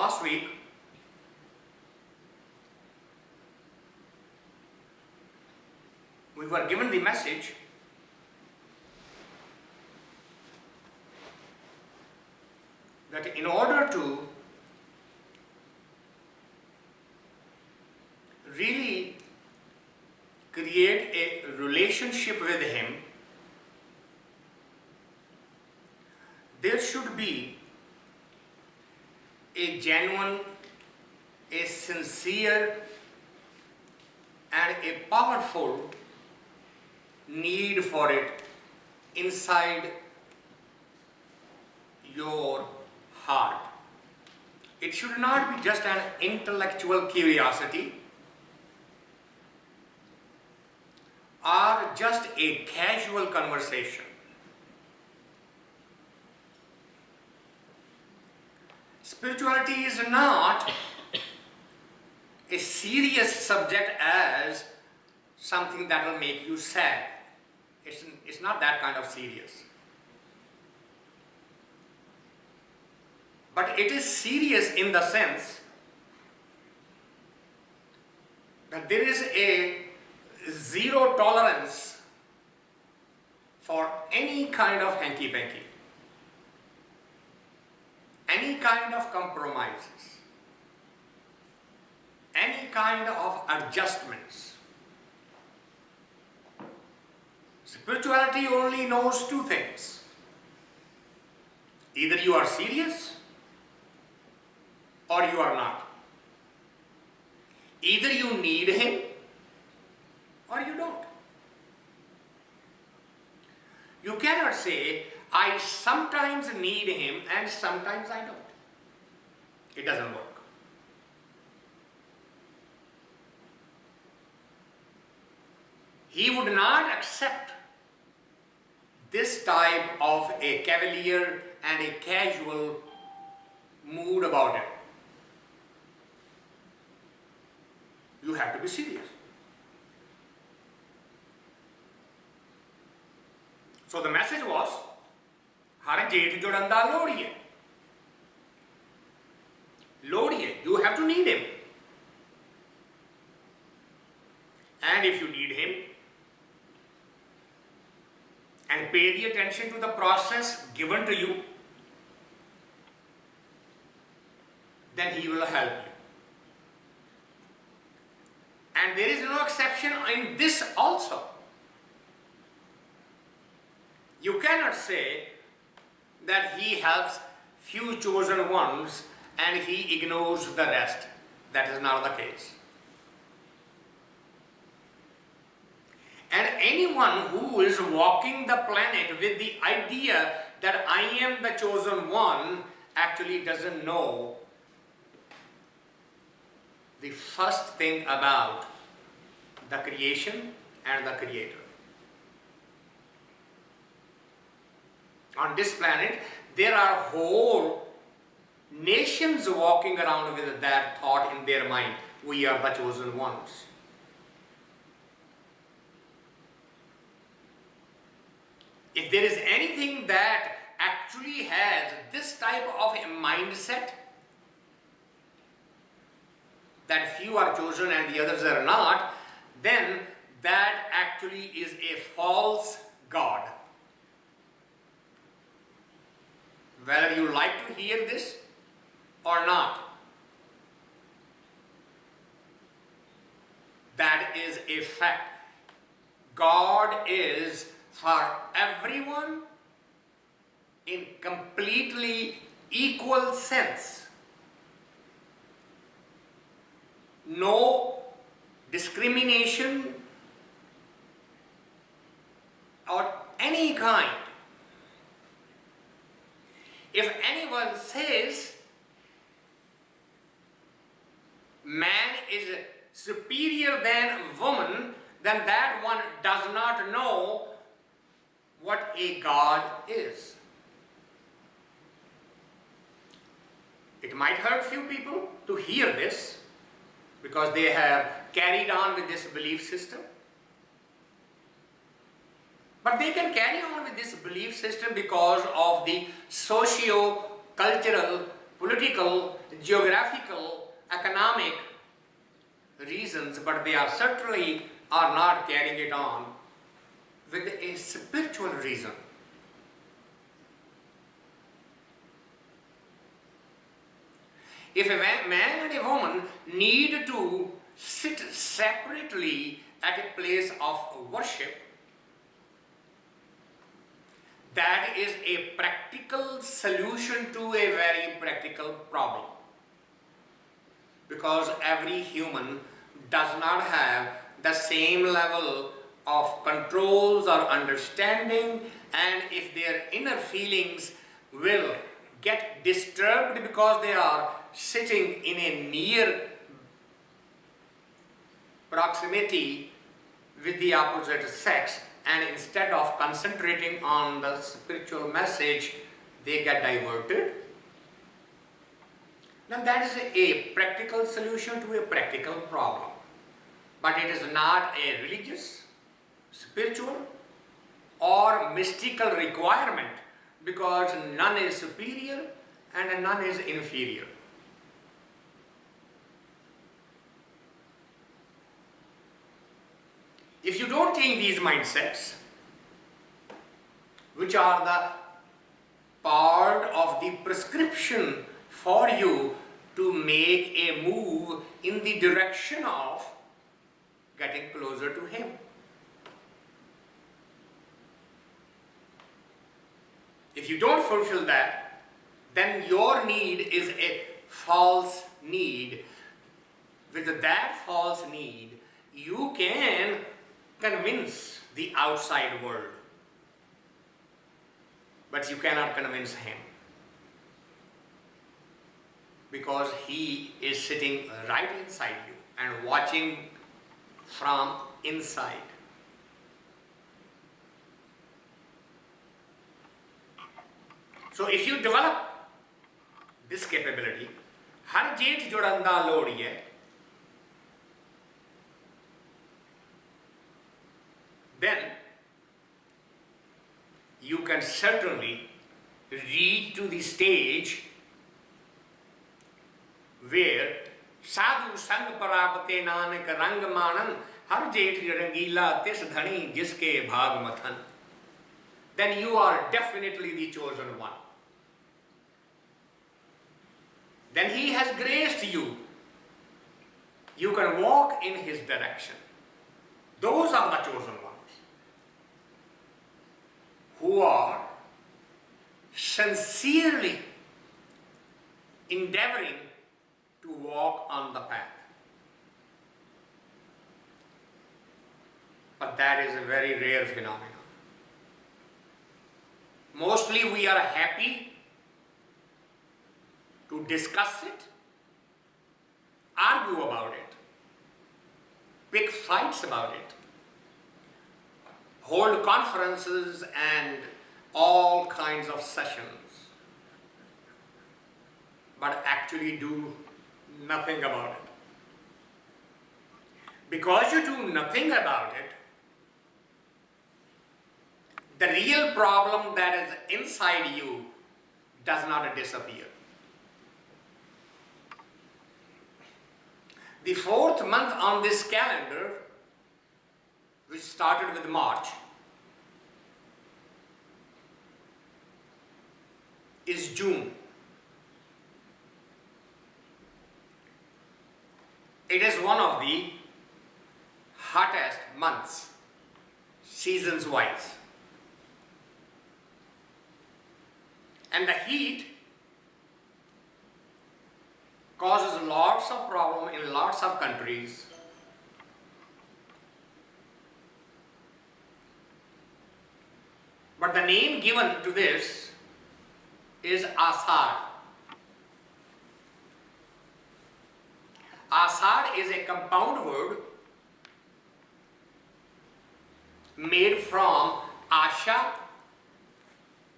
Last week, we were given the message that in order to really create a relationship with Him, there should be a genuine, a sincere, and a powerful need for it inside your heart. It should not be just an intellectual curiosity or just a casual conversation. Spirituality is not a serious subject as something that will make you sad. It's not that kind of serious. But it is serious in the sense that there is a zero tolerance for any kind of hanky-panky, any kind of compromises, any kind of adjustments. Spirituality only knows two things. Either you are serious or you are not. Either you need Him or you don't. You cannot say, I sometimes need Him and sometimes I don't. It doesn't work. He would not accept this type of a cavalier and a casual mood about it. You have to be serious. So the message was, Har jeth jodanda lodiye. Lodiye, you have to need Him. And if you need Him, and pay the attention to the process given to you, then He will help you. And there is no exception in this also. You cannot say that He helps few chosen ones and He ignores the rest. That is not the case. And anyone who is walking the planet with the idea that I am the chosen one actually doesn't know the first thing about the creation and the Creator. On this planet, there are whole nations walking around with that thought in their mind. We are the chosen ones. If there is anything that actually has this type of a mindset, that few are chosen and the others are not, then that actually is a false God. Whether you like to hear this or not, that is a fact. God is for everyone in completely equal sense. No discrimination or any kind. If anyone says man is superior than woman, then that one does not know what a God is. It might hurt few people to hear this because they have carried on with this belief system. But they can carry on with this belief system because of the socio-cultural political, geographical, economic reasons, but they are certainly are not carrying it on with a spiritual reason. If a man and a woman need to sit separately at a place of worship, that is a practical solution to a very practical problem. Because every human does not have the same level of controls or understanding, and if their inner feelings will get disturbed because they are sitting in a near proximity with the opposite sex, and instead of concentrating on the spiritual message, they get diverted. Now that is a practical solution to a practical problem. But it is not a religious, spiritual, or mystical requirement, because none is superior and none is inferior. If you don't change these mindsets, which are the part of the prescription for you to make a move in the direction of getting closer to Him. If you don't fulfill that, then your need is a false need. With that false need, you can convince the outside world, but you cannot convince Him, because He is sitting right inside you and watching from inside. So if you develop this capability, har jeet jodanda lodiye, then you can certainly reach to the stage where saaDhoo sang parapate nanak rang maanan har jeth rangila tis dhani jiske bhaag mathan. Then you are definitely the chosen one. Then He has graced you. You can walk in His direction. Those are the chosen ones who are sincerely endeavoring to walk on the path. But that is a very rare phenomenon. Mostly we are happy to discuss it, argue about it, pick fights about it, hold conferences and all kinds of sessions, but actually do nothing about it. Because you do nothing about it, the real problem that is inside you does not disappear. The fourth month on this calendar, which started with March, is June. It is one of the hottest months, seasons-wise. And the heat causes lots of problems in lots of countries. But the name given to this is Aasaarh. Aasaarh is a compound word made from Asha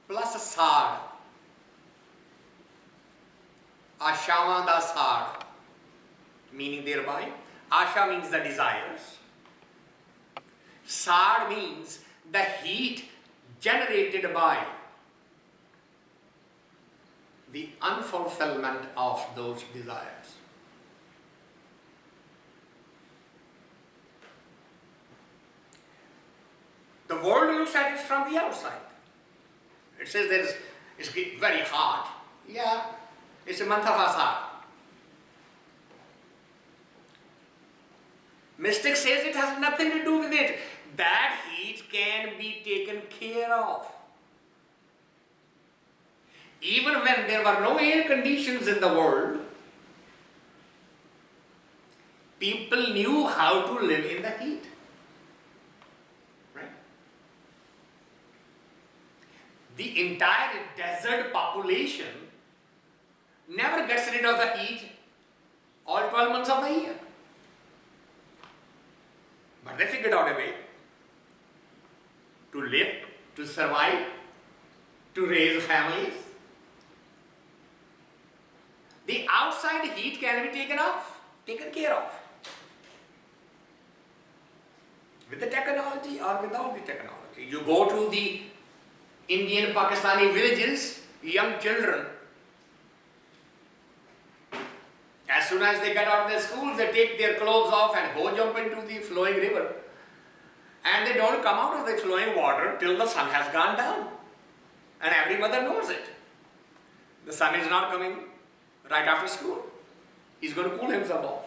plus Saad. Ashawa da Saad, meaning thereby. Asha means the desires. Saad means the heat generated by the unfulfillment of those desires. The world looks at it from the outside. It says it's very hot. Yeah, it's a month of Aasaarh. Mystic says it has nothing to do with it. That heat can be taken care of. Even when there were no air conditions in the world, people knew how to live in the heat. Right? The entire desert population never gets rid of the heat all 12 months of the year. But they figured out a way to live, to survive, to raise families. The outside heat can be taken care of. With the technology or without the technology. You go to the Indian Pakistani villages, young children, as soon as they get out of their schools, they take their clothes off and go jump into the flowing river. And they don't come out of the flowing water till the sun has gone down. And every mother knows it. The sun is not coming right after school. He's going to cool himself off.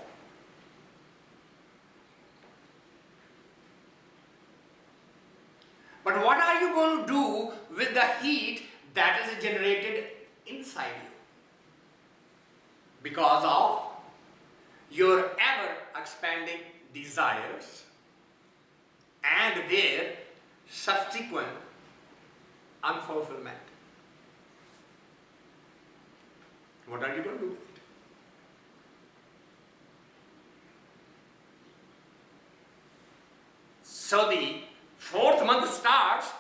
But what are you going to do with the heat that is generated inside you? Because of your ever expanding desires and their subsequent unfulfillment. What are you going to do with it? So the fourth month starts,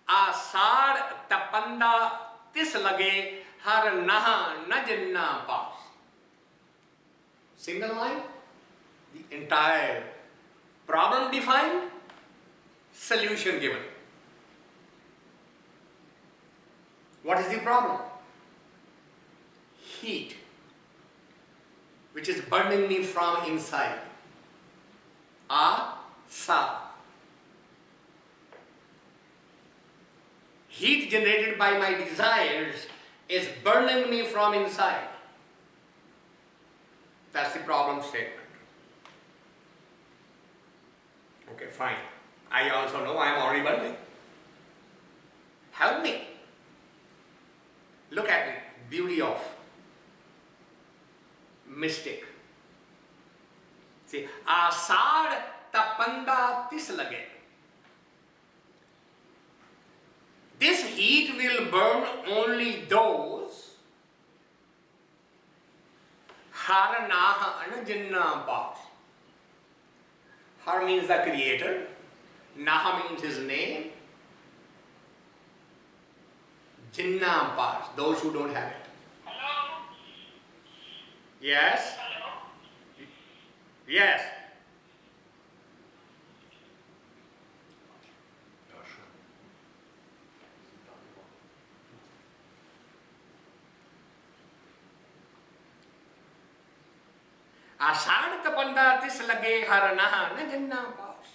Aasaarh tapandaa tis lagai har naahu na jinna paas. Single line, the entire problem defined, solution given. What is the problem? Heat, which is burning me from inside. Aasaarh. Heat generated by my desires is burning me from inside. That's the problem statement. Okay, fine. I also know I am already burning. Help me. Look at the beauty of mystic. See, Aasaarh tapandaa tis lagai. This heat will burn only those har naahu na jinna paas. Har means the creator, naahu means his name, jinna paas, those who don't have it. Hello? Yes? Hello? Yes. Aasaarh tapandaa tis lagai har naahu na jinna paas.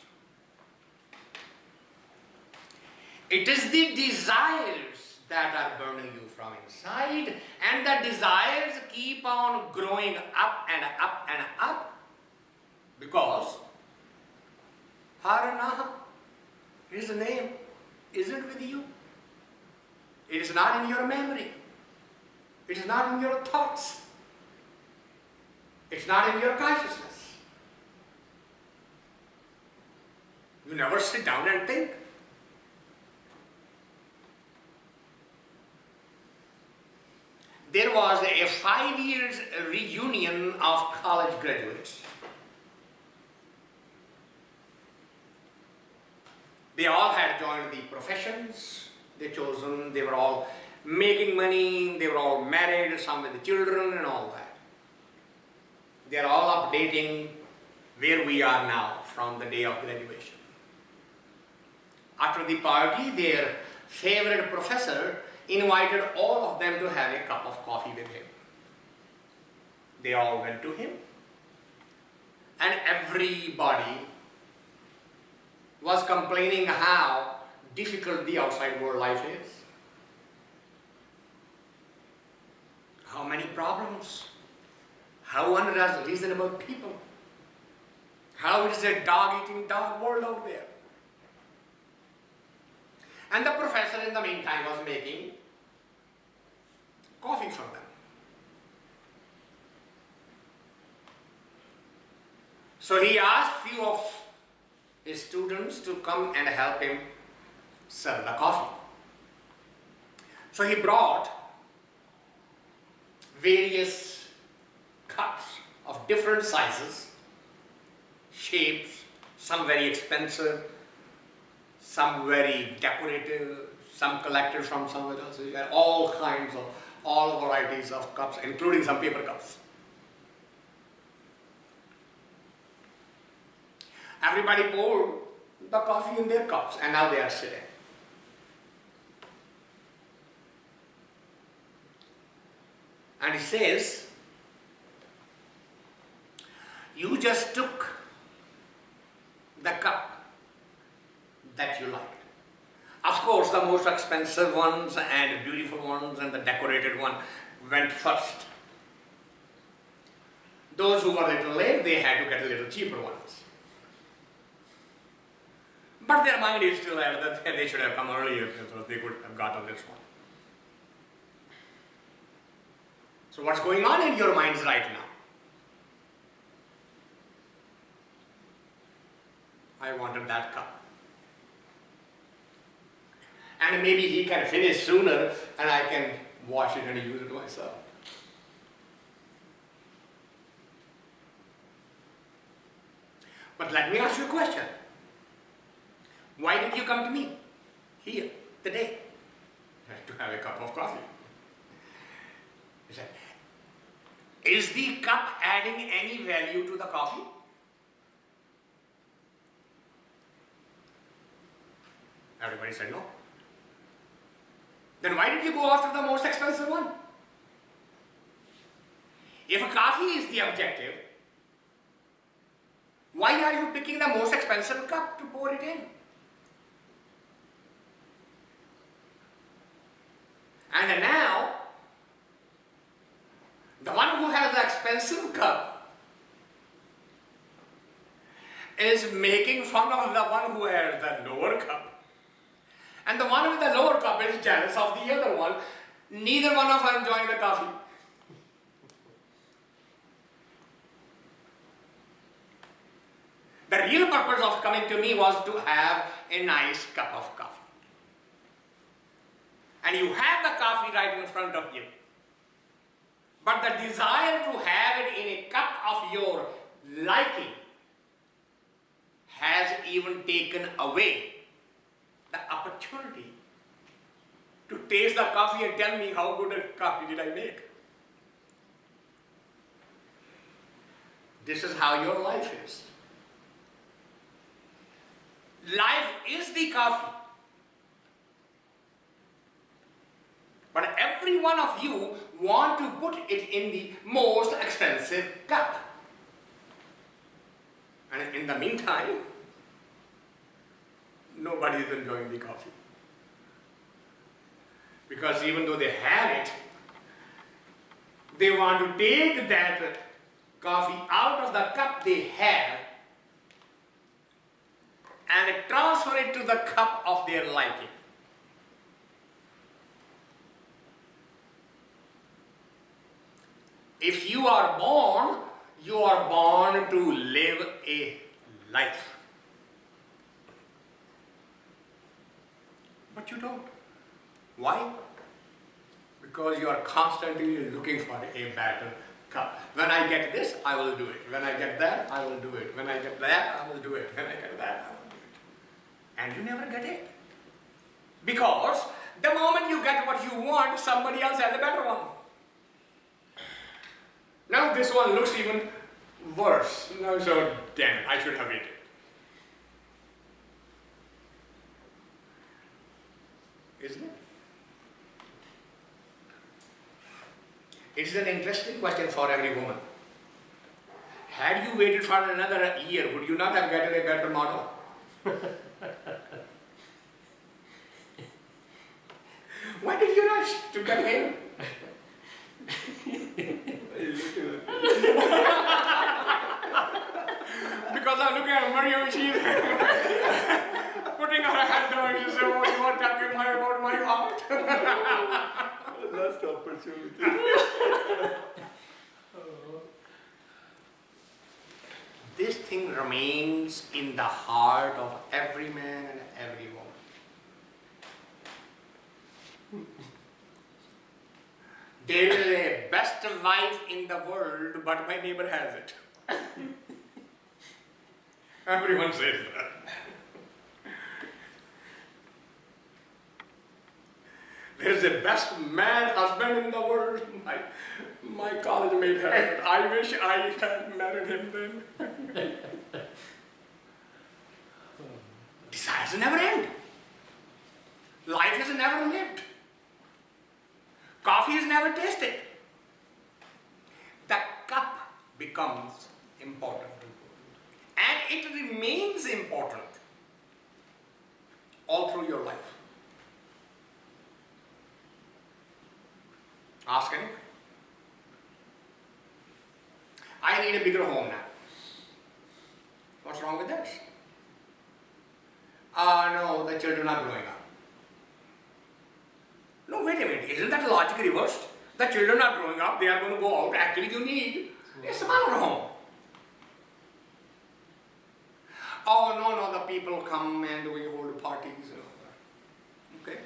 It is the desires that are burning you from inside, and the desires keep on growing up and up and up because har naahu, his name, isn't with you. It is not in your memory. It is not in your thoughts. It's not in your consciousness. You never sit down and think. There was a 5 years reunion of college graduates. They all had joined the professions they chosen. They were all making money. They were all married, some with children and all that. They are all updating where we are now from the day of graduation. After the party, their favorite professor invited all of them to have a cup of coffee with him. They all went to him, and everybody was complaining how difficult the outside world life is. How many problems, how unreasonable people, how it is a dog-eating dog world out there. And the professor in the meantime was making coffee for them. So he asked few of his students to come and help him serve the coffee. So he brought various cups of different sizes, shapes, some very expensive, some very decorative, some collected from somewhere else. You had all kinds of, all varieties of cups, including some paper cups. Everybody poured the coffee in their cups, and now they are sitting. And he says, you just took the cup that you liked. Of course, the most expensive ones and beautiful ones and the decorated one went first. Those who were a little late, they had to get a little cheaper ones. But their mind is still there that they should have come earlier so they could have gotten this one. So what's going on in your minds right now? I wanted that cup. And maybe he can finish sooner and I can wash it and use it myself. But let me ask you a question. Why did you come to me here today to have a cup of coffee? He said, is the cup adding any value to the coffee? Everybody said no. Then why did you go after the most expensive one? If a coffee is the objective, why are you picking the most expensive cup to pour it in? And now, the one who has the expensive cup is making fun of the one who has the lower cup. And the one with the lower cup is jealous of the other one. Neither one of them enjoying the coffee. The real purpose of coming to me was to have a nice cup of coffee. And you have the coffee right in front of you. But the desire to have it in a cup of your liking has even taken away the opportunity to taste the coffee and tell me how good a coffee did I make. This is how your life is. Life is the coffee. But every one of you want to put it in the most expensive cup. And in the meantime, nobody is enjoying the coffee. Because even though they have it, they want to take that coffee out of the cup they have and transfer it to the cup of their liking. If you are born to live a life. But you don't. Why? Because you are constantly looking for a better cup. When I get this, I will do it. When I get that, I will do it. When I get that, I will do it. When I get that, I will do it. And you never get it. Because the moment you get what you want, somebody else has a better one. Now this one looks even worse. No, so damn it, I should have eaten it. Isn't it? It's an interesting question for every woman. Had you waited for another year, would you not have gotten a better model? Why did you rush to get him? Because I'm looking at Maria, she's putting her hand down and she said, "Oh, you are talking about my heart." Last opportunity. This thing remains in the heart of every man and every woman. There is a best wife in the world, but my neighbor has it. Everyone says that. There is a best man husband in the world. My college mate has it. I wish I had married him then. Desires never end. Life is never lived. Coffee is never tasted. The cup becomes important. And it remains important all through your life. Ask anyone. I need a bigger home now. What's wrong with this? No, the children are growing up. No, wait a minute. Isn't that logic reversed? The children are growing up, they are going to go out. Actually, you need a smaller home. Oh, no, the people come and we hold parties. Okay.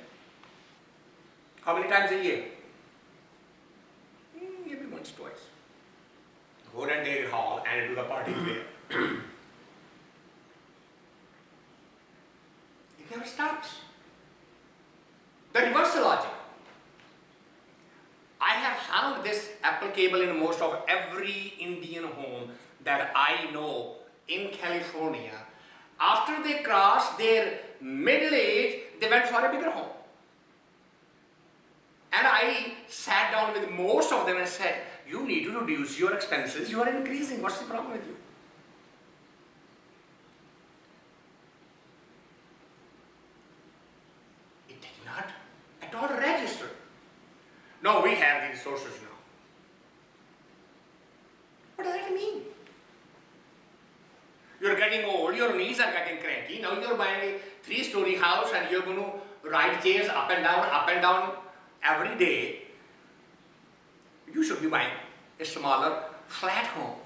How many times a year? Maybe once, twice. Go to Dairy Hall and do the parties there. It never stops. The reverse logic. I have found this applicable in most of every Indian home that I know in California. After they crossed their middle age, they went for a bigger home. And I sat down with most of them and said, you need to reduce your expenses, you are increasing, what's the problem with you? It did not at all register. No, we have these sources now. What does that mean? You're getting old, your knees are getting cranky, now you're buying a 3-story house and you're going to ride chairs up and down every day. You should be buying a smaller, flat home.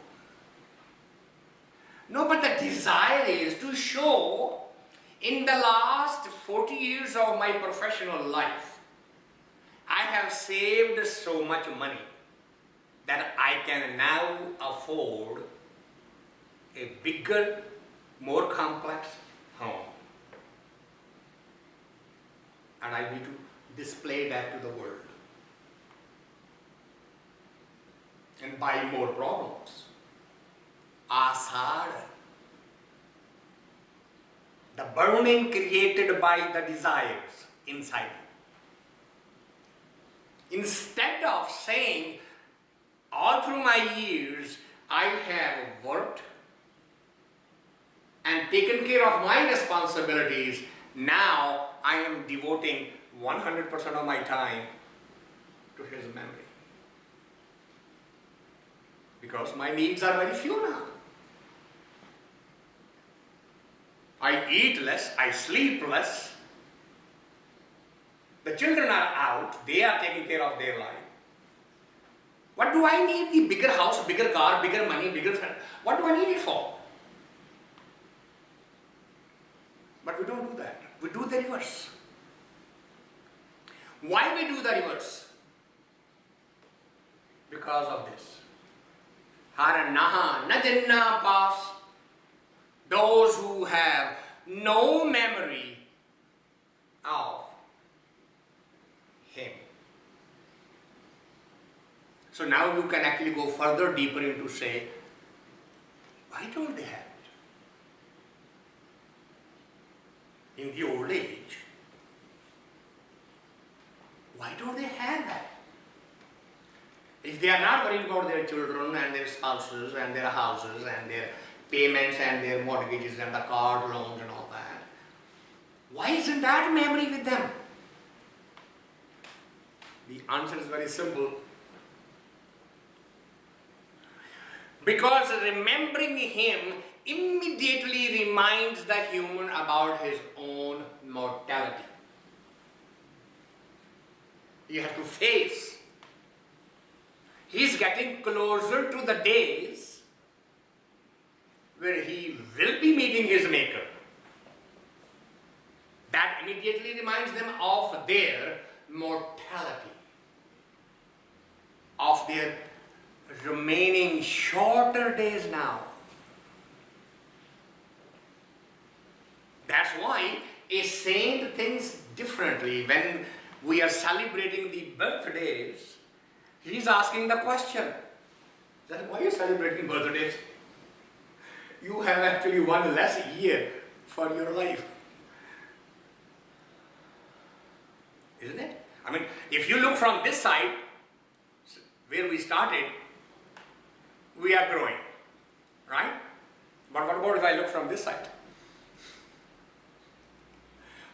No, but the desire is to show in the last 40 years of my professional life, I have saved so much money that I can now afford a bigger, more complex home. And I need to display that to the world. And buy more problems. Aasaarh. The burning created by the desires inside you. Instead of saying, all through my years, I have worked and taken care of my responsibilities, now I am devoting 100% of my time to his memory. Because my needs are very few now. I eat less, I sleep less. The children are out, they are taking care of their life. What do I need the bigger house, bigger car, bigger money, bigger friend? What do I need it for? But we don't do that. We do the reverse. Why we do the reverse? Because of this. Har naha na jinna paas. Those who have no memory of him. So now you can actually go further deeper into say, why don't they have it? In the old age, why don't they have that? If they are not worried about their children and their spouses and their houses and their payments and their mortgages and the card loans and all that, why isn't that memory with them? The answer is very simple. Because remembering him immediately reminds the human about his own mortality. You have to face. He's getting closer to the days where he will be meeting his maker. That immediately reminds them of their mortality, of their remaining shorter days now. That's why a saint thinks differently. When we are celebrating the birthdays, he's asking the question, why are you celebrating birthdays? You have actually one less year for your life. Isn't it? I mean, if you look from this side, where we started, we are growing, right? But what about if I look from this side?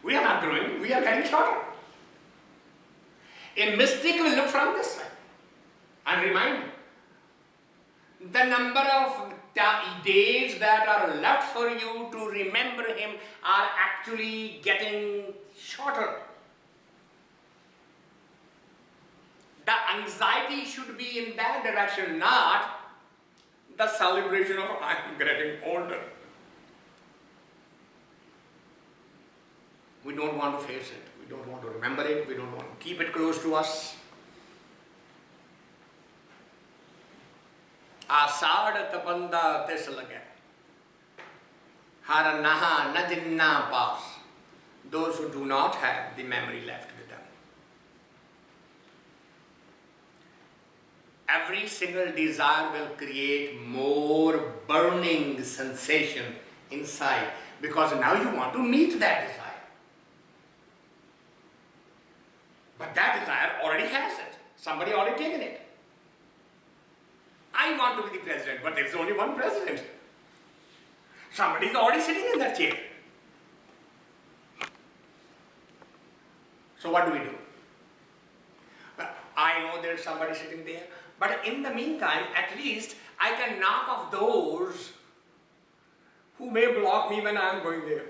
We are not growing, we are getting shorter. A mystic will look from this side and remind the number of days that are left for you to remember him are actually getting shorter. The anxiety should be in that direction, not the celebration of I'm getting older. We don't want to face it. We don't want to remember it. We don't want to keep it close to us. Aasaarh tapandaa tis lagai. Har naahu na jinna paas. Those who do not have the memory left with them. Every single desire will create more burning sensation inside, because now you want to meet that desire. But that desire already has it. Somebody already taken it. I want to be the president, but there is only one president. Somebody is already sitting in that chair. So what do we do? I know there is somebody sitting there, but in the meantime, at least I can knock off those who may block me when I am going there.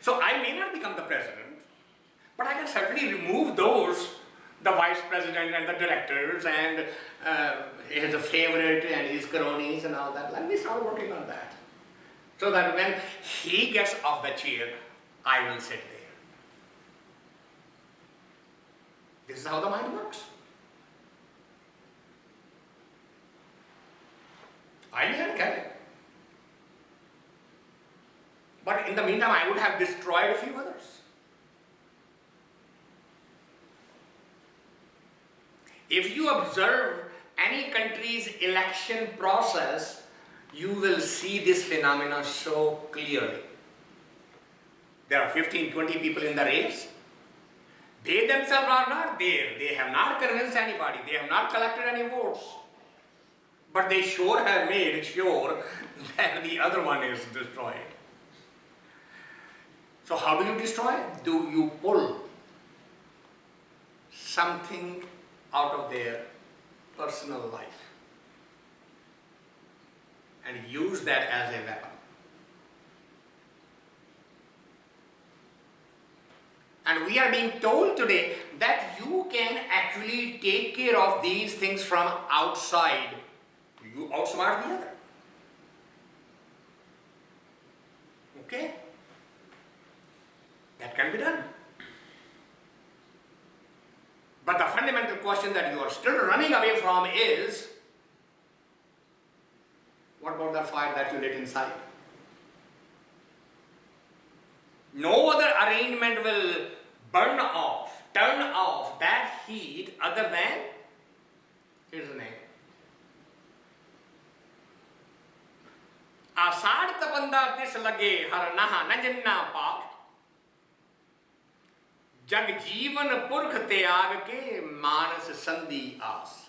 So I may not become the president, but I can certainly remove those, the vice president and the directors and his favorite and his cronies and all that. Let me start working on that. So that when he gets off the chair, I will sit there. This is how the mind works. I didn't get it. But in the meantime, I would have destroyed a few others. If you observe any country's election process, you will see this phenomenon so clearly. There are 15, 20 people in the race. They themselves are not there. They have not convinced anybody. They have not collected any votes. But they sure have made sure that the other one is destroyed. So how do you destroy it? Do you pull something out of their personal life and use that as a weapon? And we are being told today that you can actually take care of these things from outside. You outsmart the other. Okay? That can be done. But the fundamental question that you are still running away from is, what about the fire that you lit inside? No other arrangement will turn off that heat other than, here's the name, Aasaarh tapandaa tis lagai, har naahu na jinna paas. jagjeevan purakh ti-aag ke maanas sandee aas.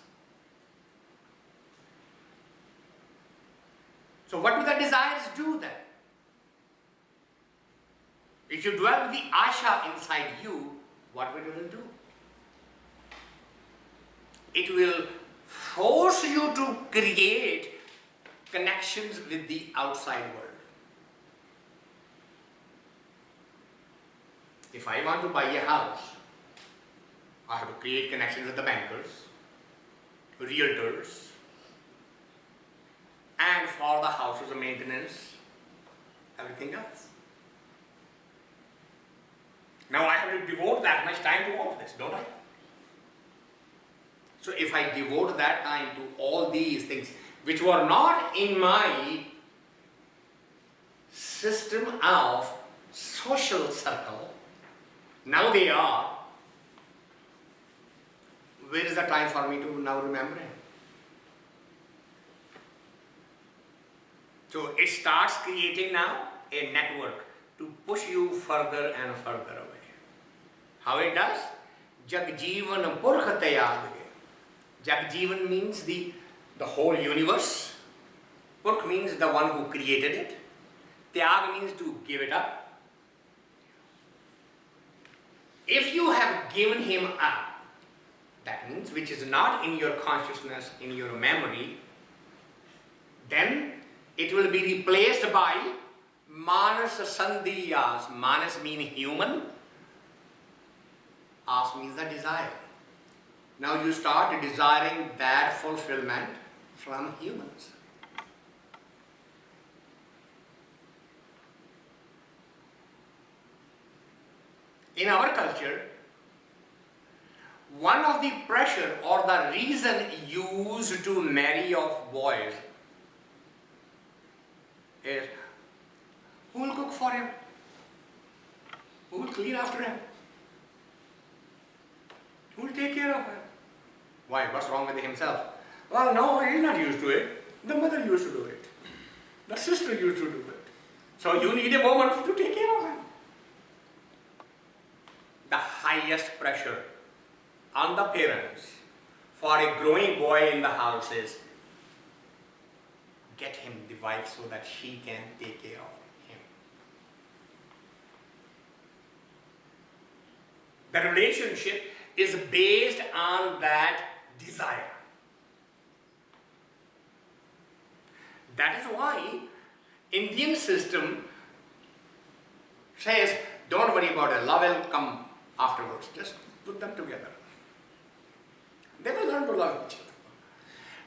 So what do the desires do then? If you dwell with the asha inside you, what will it do? It will force you to create connections with the outside world. If I want to buy a house, I have to create connections with the bankers, realtors, and for the house's maintenance, everything else. Now I have to devote that much time to all of this, don't I? So if I devote that time to all these things, which were not in my system of social circle, now they are, where is the time for me to now remember him? So it starts creating now a network to push you further and further away. How it does? Jagjeevan purakh ti-aag. Jagjeevan means the whole universe. Purakh means the one who created it. Ti-aag means to give it up. If you have given him up, that means which is not in your consciousness, in your memory, then it will be replaced by maanas sandee. Maanas means human. Aas means the desire. Now you start desiring that fulfillment from humans. In our culture, one of the pressure or the reason used to marry of boys is who will cook for him? Who will clean after him? Who will take care of him? Why? What's wrong with himself? Well, no, he's not used to it. The mother used to do it. The sister used to do it. So you need a woman to take care of him. The highest pressure on the parents for a growing boy in the house is get him the wife so that she can take care of him. The relationship is based on that desire. That is why Indian system says, don't worry about it, love will come afterwards, just put them together. They will learn to love each other.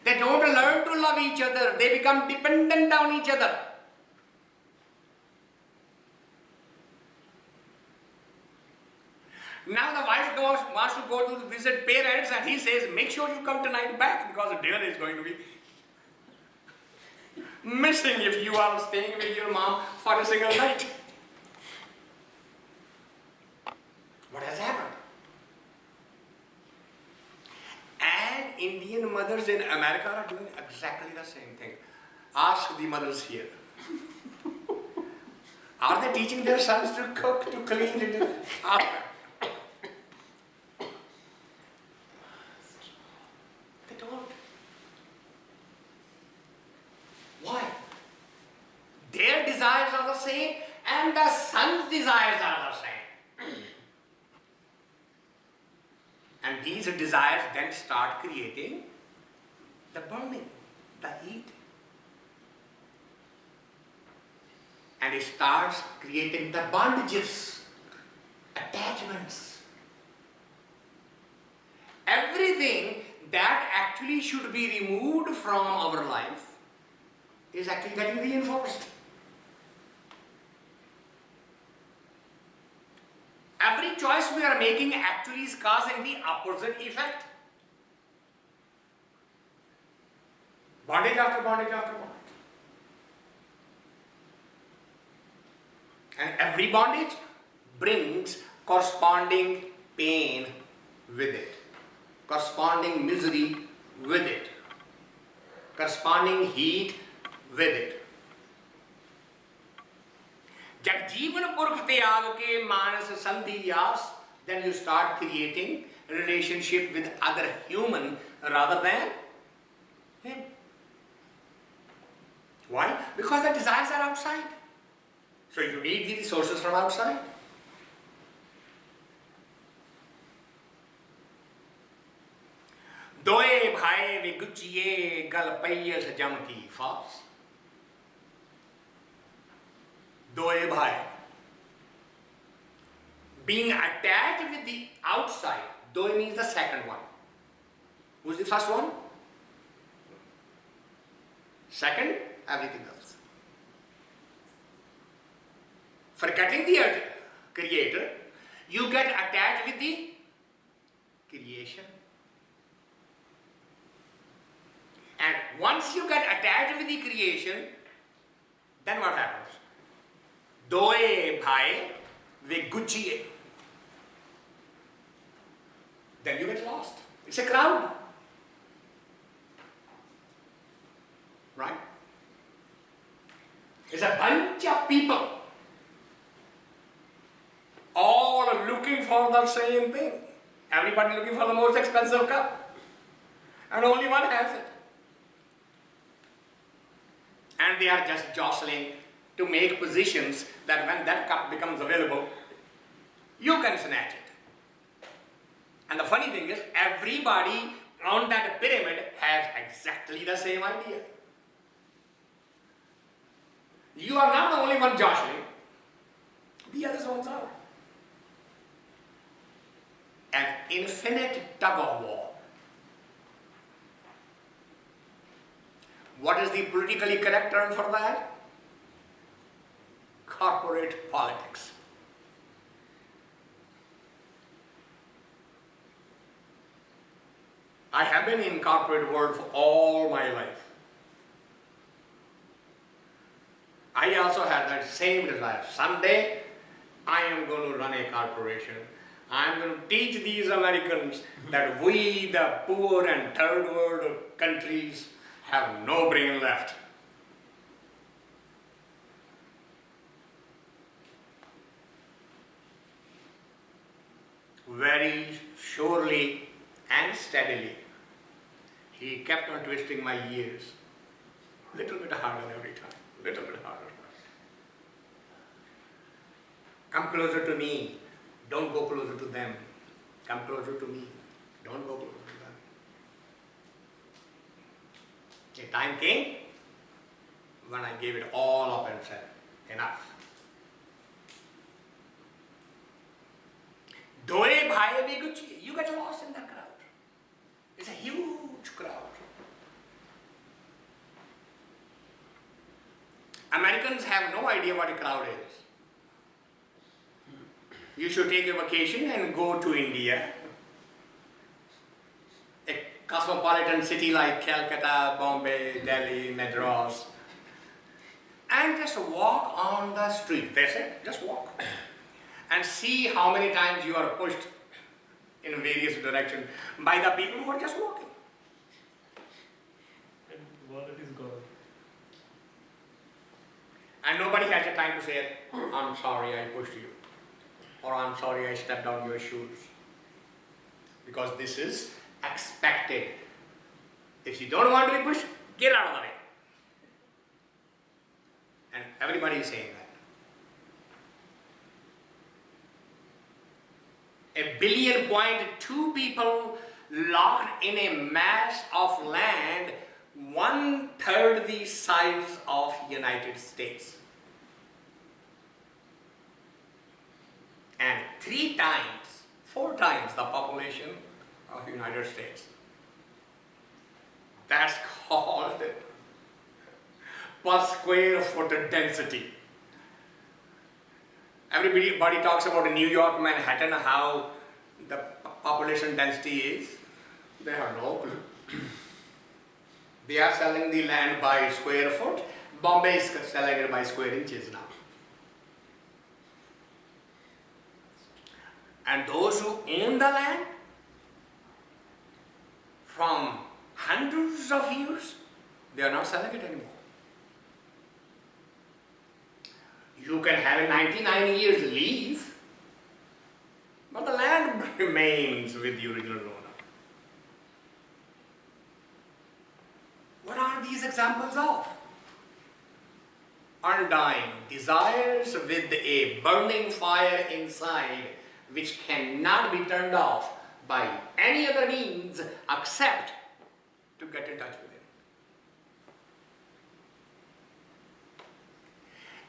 They don't learn to love each other, they become dependent on each other. Now the wife wants to go to visit parents and he says, make sure you come tonight back because dinner is going to be missing if you are staying with your mom for a single night. What has happened? And Indian mothers in America are doing exactly the same thing. Ask the mothers here. Are they teaching their sons to cook, to clean, to do? They don't. Why? Their desires are the same and the son's desires are the same. And these desires then start creating the burning, the heat. And it starts creating the bondages, attachments. Everything that actually should be removed from our life is actually getting reinforced. Every choice we are making actually is causing the opposite effect. Bondage after bondage after bondage. And every bondage brings corresponding pain with it, corresponding misery with it, corresponding heat with it. Jagjeevan purakh ti-aag ke maanas sandee, then you start creating a relationship with other human rather than him. Why? Because the desires are outside. So you need the resources from outside. Duyai, bhaa-ay, viguchee-ai, pa-ees, jamti, faas. Duyai, bhaa-ay. Being attached with the outside. Duyai means the second one. Who's the first one? Second, everything else. Forgetting the creator, you get attached with the creation. And once you get attached with the creation, then what happens? Duyai, bhaa-ay, viguchee-ai. Then you get lost. It's a crowd. Right? It's a bunch of people all looking for the same thing. Everybody looking for the most expensive cup. And only one has it. And they are just jostling to make positions that when that cup becomes available, you can snatch it. And the funny thing is, everybody on that pyramid has exactly the same idea. You are not the only one jostling, the others ones are. An infinite tug of war. What is the politically correct term for that? Corporate politics. I have been in corporate world for all my life. I also had that same desire. Someday, I am going to run a corporation. I am going to teach these Americans that we, the poor and third world countries, have no brain left. Very surely and steadily, he kept on twisting my ears. Little bit harder every time, little bit harder. Come closer to me, don't go closer to them. Come closer to me, don't go closer to them. A time came when I gave it all up and said, enough. Duyai, bhaa-ay, viguchee-ai. You get lost in that crowd. It's a huge crowd. Americans have no idea what a crowd is. You should take a vacation and go to India, a cosmopolitan city like Calcutta, Bombay, Delhi, Madras, and just walk on the street. That's it, just walk. And see how many times you are pushed in various directions by the people who are just walking. And wallet is gone. And nobody has the time to say, I'm sorry I pushed you, or I'm sorry I stepped on your shoes. Because this is expected. If you don't want to be pushed, get out of the way. And everybody is saying that. 1.2 billion people locked in a mass of land 1/3 the size of United States. And 3 times, 4 times the population of United States. That's called per square foot density. Everybody talks about New York, Manhattan, how the population density is. They have no clue. They are selling the land by square foot. Bombay is selling it by square inches now. And those who own the land from hundreds of years, they are not selling it anymore. You can have a 99 years lease, but the land remains with the original owner. What are these examples of? undying desires with a burning fire inside which cannot be turned off by any other means except to get in touch with Him.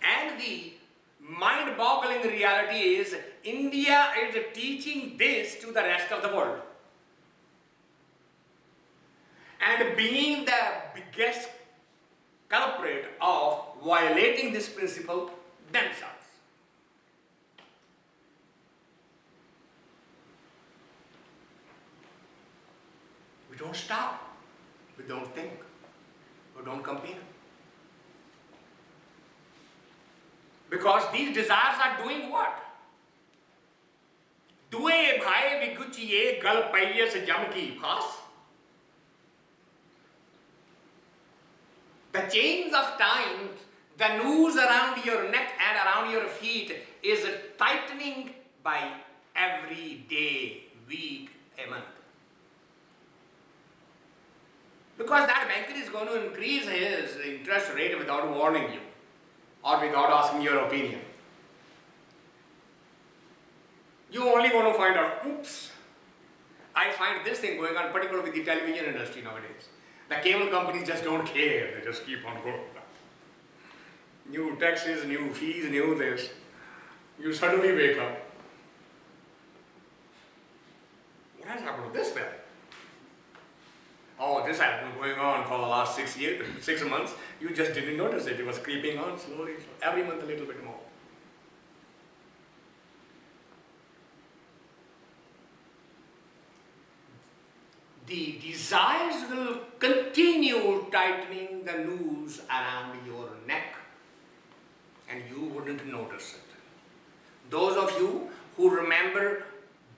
And the mind-boggling reality is India is teaching this to the rest of the world. And being the biggest culprit of violating this principle themselves. We don't stop, we don't think, we don't compare. Because these desires are doing what? Duyai, bhaa-ay, viguchee-ai, pa-ees, faas. The chains of time, the noose around your neck and around your feet is tightening by every day, week, a month. Because that banker is going to increase his interest rate without warning you or without asking your opinion. You only want to find out, oops, I find this thing going on, particularly with the television industry nowadays. The cable companies just don't care, they just keep on going. New taxes, new fees, new this. You suddenly wake up. What has happened to this bill? Oh, this has been going on for the last 6 months. You just didn't notice it. It was creeping on slowly, every month a little bit more. The desires will continue tightening the noose around your neck and you wouldn't notice it. Those of you who remember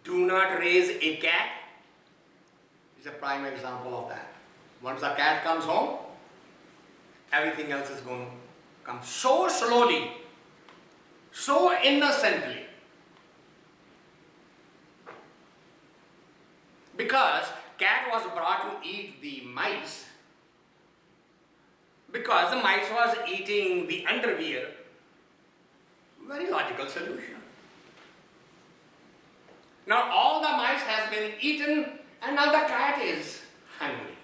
do not raise a cat is a prime example of that. Once the cat comes home, everything else is going to come so slowly, so innocently. Because cat was brought to eat the mice, because the mice was eating the underwear. Very logical solution. Now all the mice has been eaten and now the cat is hungry.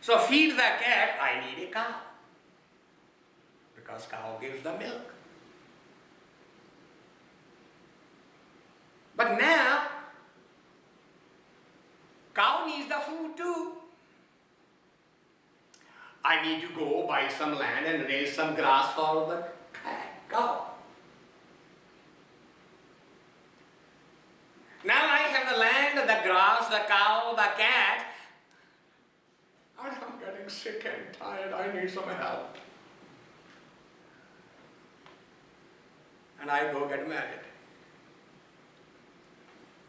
So feed the cat, I need a cow. Because cow gives the milk. But now, cow needs the food too. I need to go buy some land and raise some grass for the cow. Now I have the land, the grass, the cow, the cat, and I'm getting sick and tired. I need some help. And I go get married.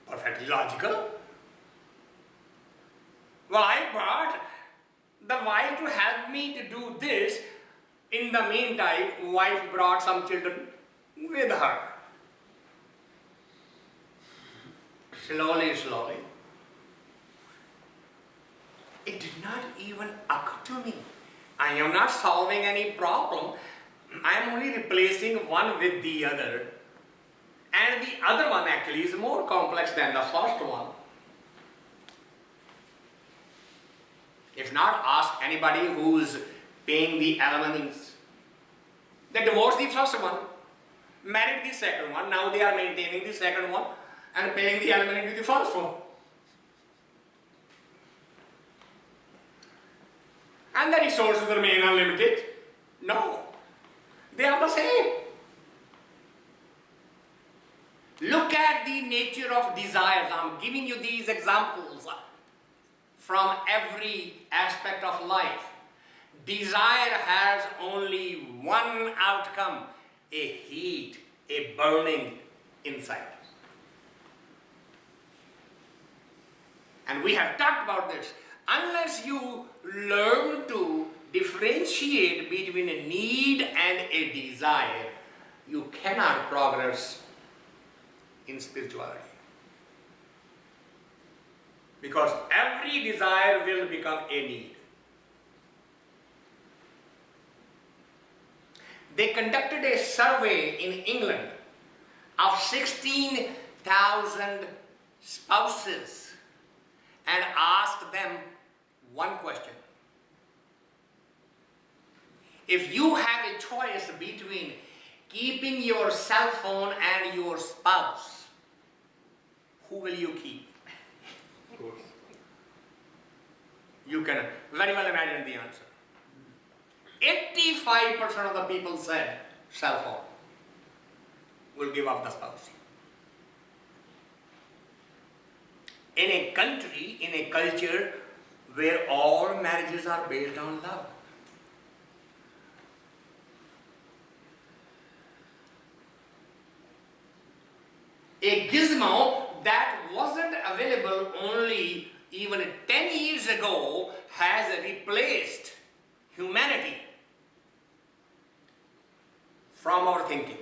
Perfectly logical. Well, I brought the wife to help me to do this. In the meantime, wife brought some children with her. Slowly, slowly. It did not even occur to me. I am not solving any problem. I am only replacing one with the other. And the other one actually is more complex than the first one. If not, ask anybody who's paying the alimonies. They divorced the first one, married the second one, now they are maintaining the second one and paying the alimony to the first one. And the resources remain unlimited? No, they are the same. Look at the nature of desires. I'm giving you these examples from every aspect of life. Desire has only one outcome, a heat, a burning inside. And we have talked about this. Unless you learn to differentiate between a need and a desire, you cannot progress in spirituality. Because every desire will become a need. They conducted a survey in England of 16,000 spouses and asked them one question. If you have a choice between keeping your cell phone and your spouse, who will you keep? Of course. You can very well imagine the answer. 85% of the people said cell phone. Will give up the spouse. In a country, in a culture where all marriages are based on love. A gizmo that wasn't available only even 10 years ago has replaced humanity from our thinking.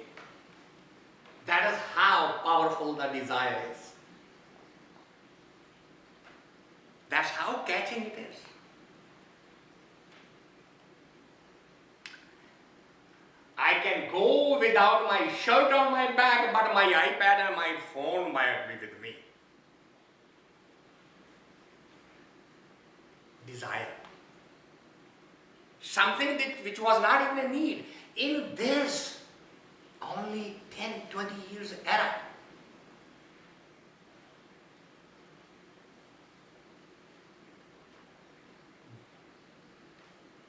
That is how powerful the desire is. That's how catching it is. I can go without my shirt on my back, but my iPad and my phone might be with me. Desire. Something which was not even a need. In this only 10, 20 years era,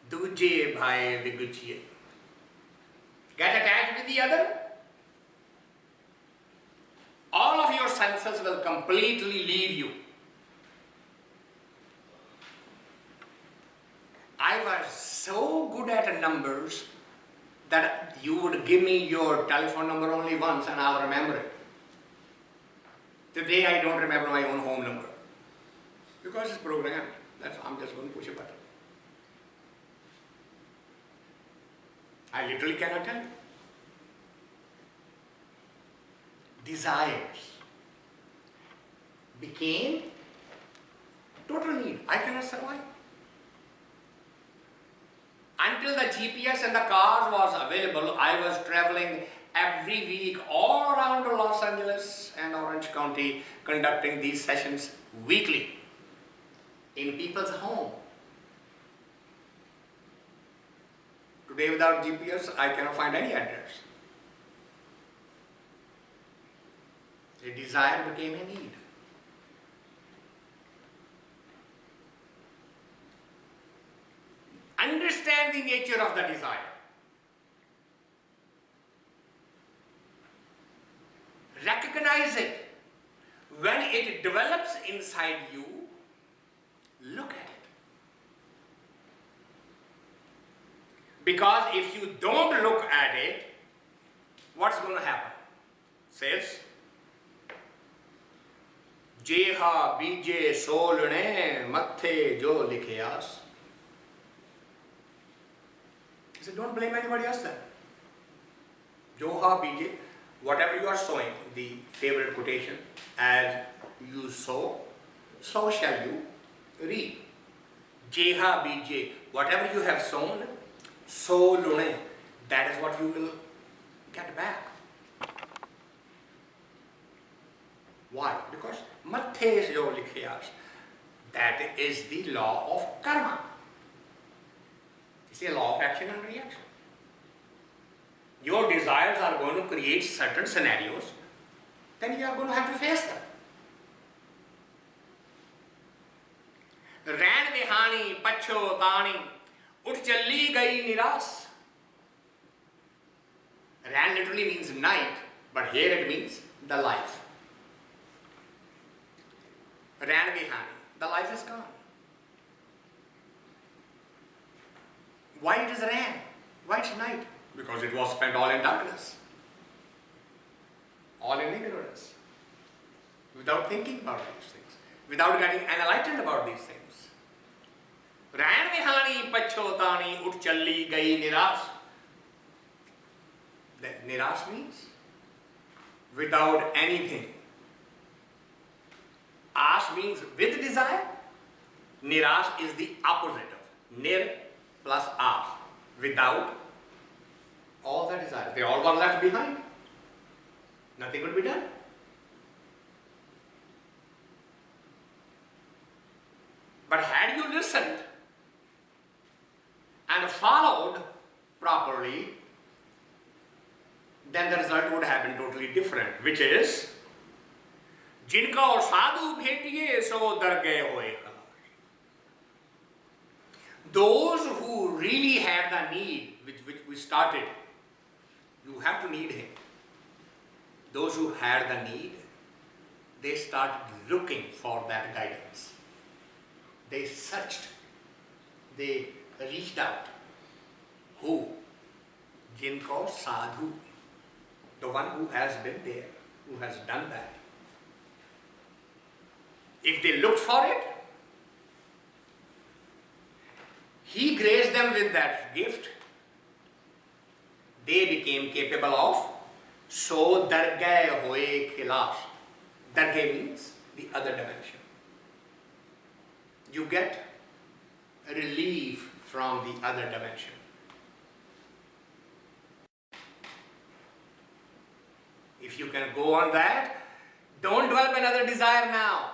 duyai, bhaa-ay, viguchee-ai. Get attached with the other, all of your senses will completely leave you. I was so good at numbers that you would give me your telephone number only once and I'll remember it. Today I don't remember my own home number because it's programmed. I'm just going to push a button. I literally cannot tell you. Desires became total need. I cannot survive. Until the GPS and the cars was available, I was traveling every week all around Los Angeles and Orange County, conducting these sessions weekly in people's home. Today without GPS, I cannot find any address. A desire became a need. Understand the nature of the desire. Recognize it. When it develops inside you, look at it. Because if you don't look at it, what's going to happen? Says, jayhaa, beejai, lunai, mathai, likhi-aas. He said, don't blame anybody else then. Jayhaa, beejai, whatever you are sowing, the favorite quotation, as you sow, so shall you reap. Jayhaa, beejai, whatever you have sown, so lunai, that is what you will get back. Why? Because mathai is likhi-aas. That is the law of karma. It's a law of action and reaction. Your desires are going to create certain scenarios, then you are going to have to face them. vihaanee, pachhutaanee, chalee niraas. Ran literally means night, but here it means the life. Vihaanee, the life is gone. Why it is ran? Why it's night? Because it was spent all in darkness, all in ignorance, without thinking about these things, without getting enlightened about these things. vihaanee, pachhutaanee, chalee niraas. That niraas means without anything. Aas means with desire. Niraas is the opposite of nir plus aas, without All the desires, they all were left behind. Nothing could be done. But had you listened and followed properly, then the result would have been totally different, which is jinka aur saaDhoo bhaytee-ai so dargeh hoye khalaas. Those who really had the need, which we started, you have to need him. Those who had the need, they started looking for that guidance. They searched, they reached out. Who? Jinko saaDhoo, the one who has been there, who has done that. If they looked for it, he graced them with that gift. They became capable of so dargeh hoye khalaas. Dargeh means the other dimension. You get relief from the other dimension. If you can go on that, don't develop another desire now.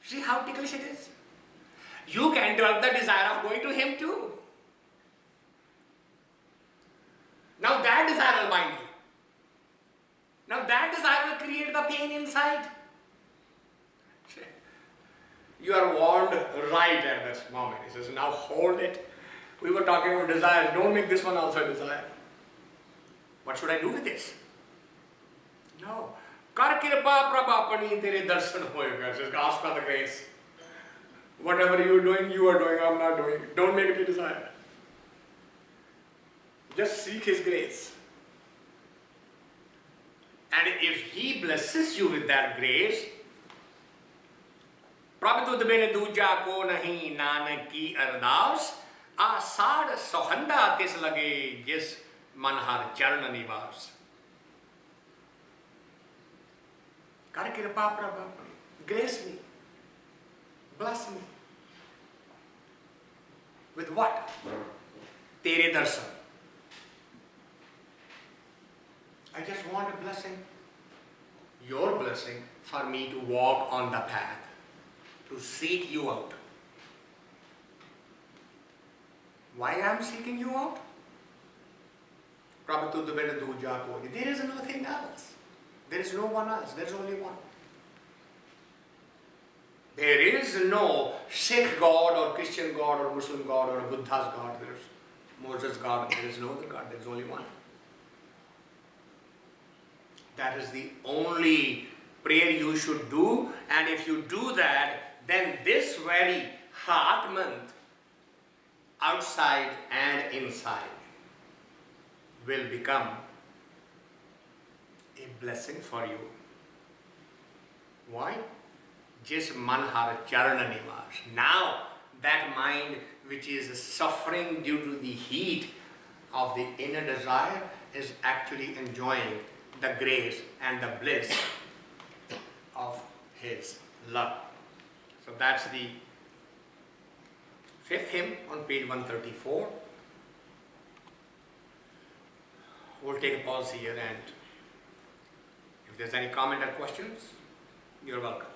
See how ticklish it is? You can develop the desire of going to him too. Now that desire will bind you. Now that desire will create the pain inside. You are warned right at this moment. He says, now hold it. We were talking about desire. Don't make this one also a desire. What should I do with this? No. Kar kirpaa prabhapani tere darshan hoega. Just ask for the grace. Whatever you are doing, I'm not doing. Don't make it a desire. Just seek his grace. And if he blesses you with that grace, प्रभ तुध बिन दूजा को नहीं नानक की अरदास आषाढ़ सोहंदा तिस लगे जिस मन हर चरण निवास. कर कृपा प्रभ अपनी, grace me, bless me. With what? तेरे दर्शन. I just want a blessing, your blessing, for me to walk on the path, to seek you out. Why I am seeking you out? There is nothing else. There is no one else. There is only one. There is no Sikh God or Christian God or Muslim God or Buddha's God. There is Moses' God. There is no other God. There is only one. That is the only prayer you should do, and if you do that, then this very heart month, outside and inside, will become a blessing for you. Why? Jis man har charana nivas. Now that mind which is suffering due to the heat of the inner desire is actually enjoying the grace and the bliss of his love. So that's the fifth hymn on page 134. We'll take a pause here, and if there's any comment or questions, you're welcome.